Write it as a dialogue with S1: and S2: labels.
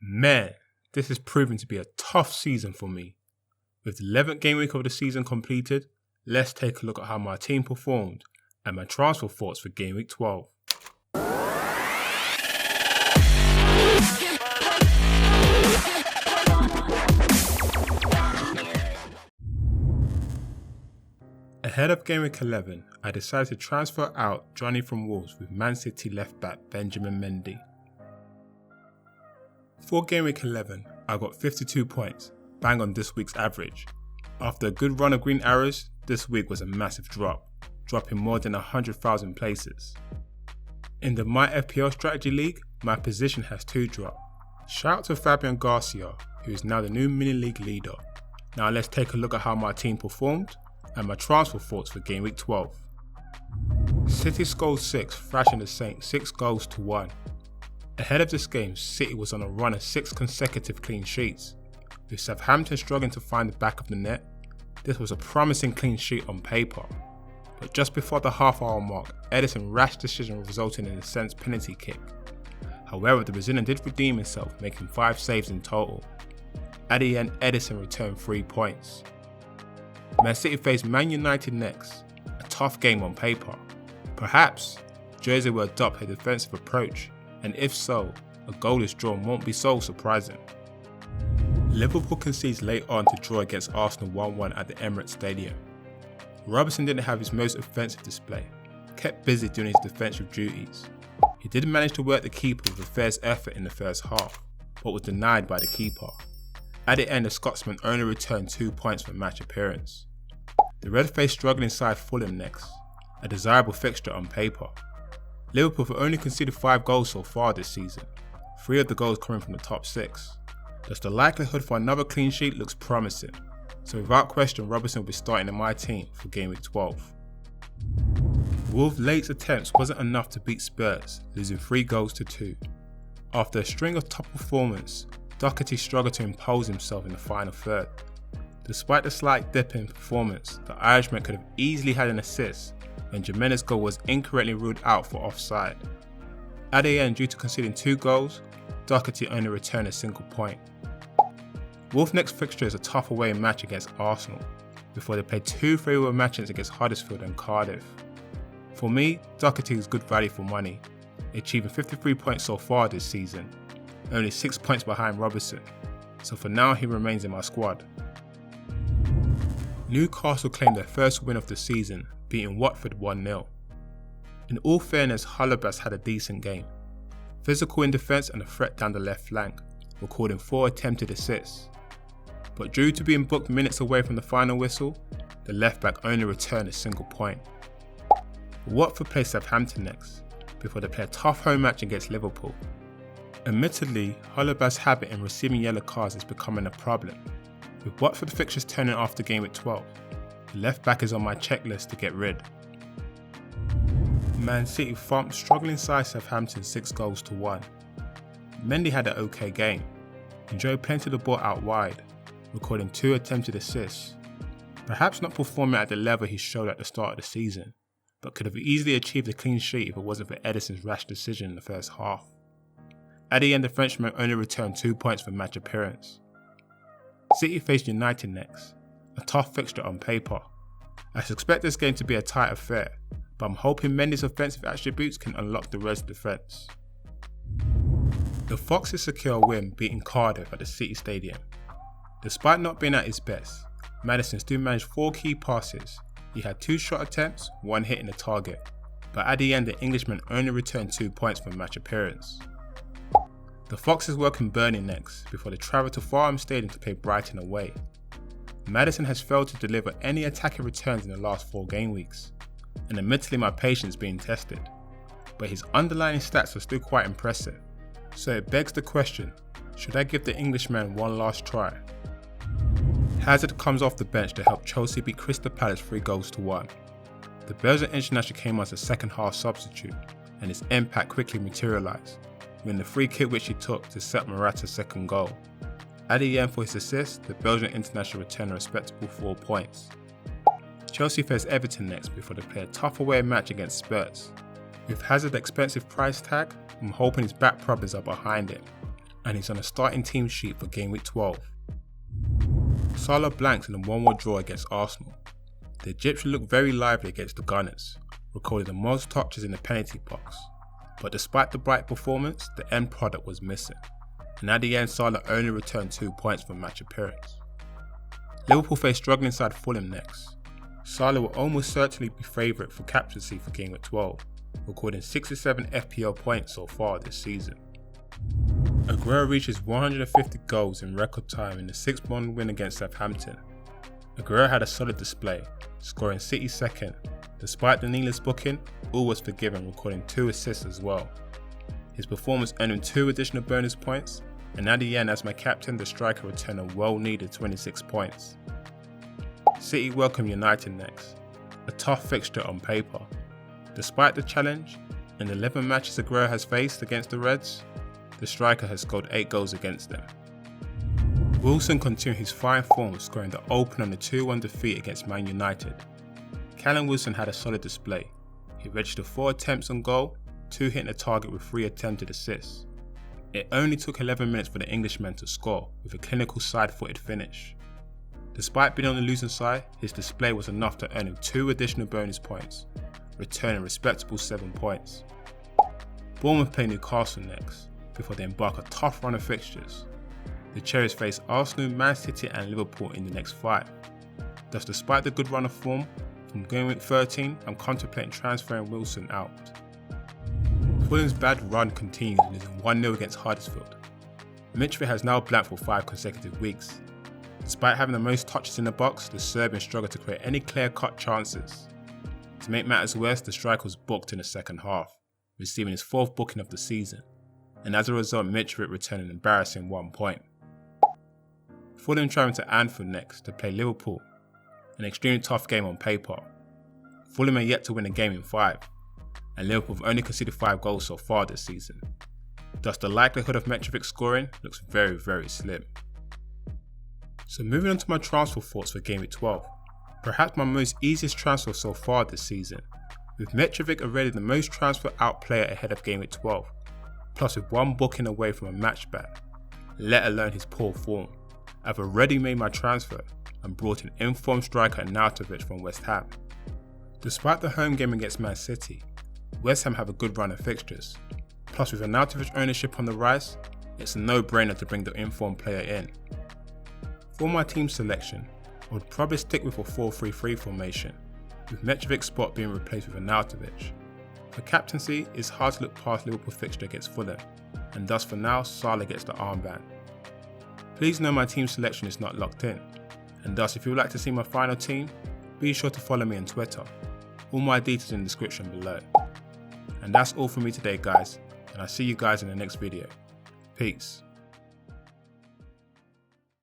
S1: Man, this is proving to be a tough season for me. With the 11th game week of the season completed, let's take a look at how my team performed and my transfer thoughts for game week 12. Ahead of game week 11, I decided to transfer out Johnny from Wolves with Man City left back Benjamin Mendy. For game week 11, I got 52 points, bang on this week's average. After a good run of green arrows, this week was a massive drop, dropping more than 100,000 places. In the My FPL Strategy League, my position has 2 dropped. Shout out to Fabian Garcia, who is now the new mini league leader. Now let's take a look at how my team performed and my transfer thoughts for game week 12. City scored 6, thrashing the Saints 6 goals to 1. Ahead of this game, City was on a run of 6 consecutive clean sheets. With Southampton struggling to find the back of the net, this was a promising clean sheet on paper. But just before the half-hour mark, Ederson's rash decision resulted in a Saints penalty kick. However, the Brazilian did redeem himself, making 5 saves in total. At the end, Ederson returned 3 points. Man City faced Man United next, a tough game on paper. Perhaps Jose will adopt a defensive approach, and if so, a goalless draw won't be so surprising. Liverpool concedes late on to draw against Arsenal 1-1 at the Emirates Stadium. Robertson didn't have his most offensive display, kept busy doing his defensive duties. He did manage to work the keeper with a fierce effort in the first half, but was denied by the keeper. At the end, the Scotsman only returned 2 points for match appearance. The red-faced struggling side Fulham next, a desirable fixture on paper. Liverpool have only conceded 5 goals so far this season, 3 of the goals coming from the top 6. Thus the likelihood for another clean sheet looks promising, so without question Robertson will be starting in my team for game week 12. Wolves' late attempts wasn't enough to beat Spurs, losing 3 goals to 2. After a string of top performances, Doherty struggled to impose himself in the final third. Despite the slight dip in performance, the Irishman could have easily had an assist when Jimenez's goal was incorrectly ruled out for offside. At the end, due to conceding 2 goals, Doherty only returned a single point. Wolves' next fixture is a tough away match against Arsenal, before they play 2 favourable matches against Huddersfield and Cardiff. For me, Doherty is good value for money, achieving 53 points so far this season, only 6 points behind Robertson, so for now he remains in my squad. Newcastle claimed their first win of the season, beating Watford 1-0. In all fairness, Holebas had a decent game. Physical in defence and a threat down the left flank, recording 4 attempted assists. But due to being booked minutes away from the final whistle, the left back only returned a single point. Watford play Southampton next, before they play a tough home match against Liverpool. Admittedly, Holebas' habit in receiving yellow cards is becoming a problem. With Watford fixtures turning after game week 12, the left back is on my checklist to get rid. Man City thumped struggling side Southampton 6 goals to 1. Mendy had an okay game, enjoyed plenty of the ball out wide, recording 2 attempted assists. Perhaps not performing at the level he showed at the start of the season, but could have easily achieved a clean sheet if it wasn't for Ederson's rash decision in the first half. At the end, the Frenchman only returned 2 points for match appearance. City faced United next, a tough fixture on paper. I suspect this game to be a tight affair, but I'm hoping Mendy's offensive attributes can unlock the Reds' defence. The Foxes secure a win, beating Cardiff at the City Stadium. Despite not being at his best, Maddison still managed 4 key passes. He had 2 shot attempts, 1 hitting the target, but at the end the Englishman only returned 2 points for match appearance. The Foxes welcome Burnley next, before they travel to Farnham Stadium to play Brighton away. Maddison has failed to deliver any attacking returns in the last 4 game weeks, and admittedly my patience being tested, but his underlying stats are still quite impressive, so it begs the question, should I give the Englishman one last try? Hazard comes off the bench to help Chelsea beat Crystal Palace 3 goals to 1. The Belgian international came on as a second half substitute, and his impact quickly materialised, with the free kick which he took to set Morata's second goal. At the end for his assist, the Belgian international returned a respectable 4 points. Chelsea face Everton next before they play a tough away match against Spurs. With Hazard's expensive price tag, I'm hoping his back problems are behind him. and he's on a starting team sheet for Game Week 12. Salah blanks in a 1-1 draw against Arsenal. The Egyptian looked very lively against the Gunners, recording the most touches in the penalty box. But despite the bright performance, the end product was missing, and at the end Salah only returned 2 points from match appearance. Liverpool face struggling side Fulham next. Salah will almost certainly be favourite for captaincy for Game Week 12, recording 67 FPL points so far this season. Aguero reaches 150 goals in record time in the 6-1 win against Southampton. Aguero had a solid display, scoring City's second. Despite the needless booking, all was forgiven, recording 2 assists as well. His performance earned him 2 additional bonus points, and at the end as my captain, the striker returned a well-needed 26 points. City welcome United next, a tough fixture on paper. Despite the challenge, in the 11 matches Aguero has faced against the Reds, the striker has scored 8 goals against them. Wilson continued his fine form, scoring the opener on the 2-1 defeat against Man United. Callum Wilson had a solid display. He registered 4 attempts on goal, 2 hitting the target with 3 attempted assists. It only took 11 minutes for the Englishman to score with a clinical side-footed finish. Despite being on the losing side, his display was enough to earn him 2 additional bonus points, returning a respectable 7 points. Bournemouth play Newcastle next, before they embark a tough run of fixtures. The Cherries face Arsenal, Man City and Liverpool in the next 5. Thus, despite the good run of form, from Game Week 13, I'm contemplating transferring Wilson out. Fulham's bad run continues, losing 1-0 against Huddersfield. Midfield has now blanked for 5 consecutive weeks. Despite having the most touches in the box, the Serbian struggled to create any clear-cut chances. To make matters worse, the striker was booked in the second half, receiving his 4th booking of the season, and as a result Midfield returned an embarrassing 1 point. Fulham travelling to Anfield next to play Liverpool, an extremely tough game on paper. Fulham are yet to win a game in 5, and Liverpool have only conceded 5 goals so far this season. Thus the likelihood of Mitrovic scoring looks very, very slim. So moving on to my transfer thoughts for Game Week 12, perhaps my most easiest transfer so far this season, with Mitrovic already the most transfer out player ahead of Game Week 12, plus with 1 booking away from a match back, let alone his poor form. I've already made my transfer and brought in informed striker Arnautovic from West Ham. Despite the home game against Man City, West Ham have a good run of fixtures, plus with Arnautovic ownership on the rise, it's a no-brainer to bring the informed player in. For my team selection, I would probably stick with a 4-3-3 formation, with Mitrovic's spot being replaced with Arnautovic. For captaincy, it's hard to look past Liverpool fixture against Fulham, and thus for now Salah gets the armband. Please know my team selection is not locked in, and thus if you would like to see my final team, be sure to follow me on Twitter. All my details in the description below. And that's all from me today guys, and I'll see you guys in the next video. Peace.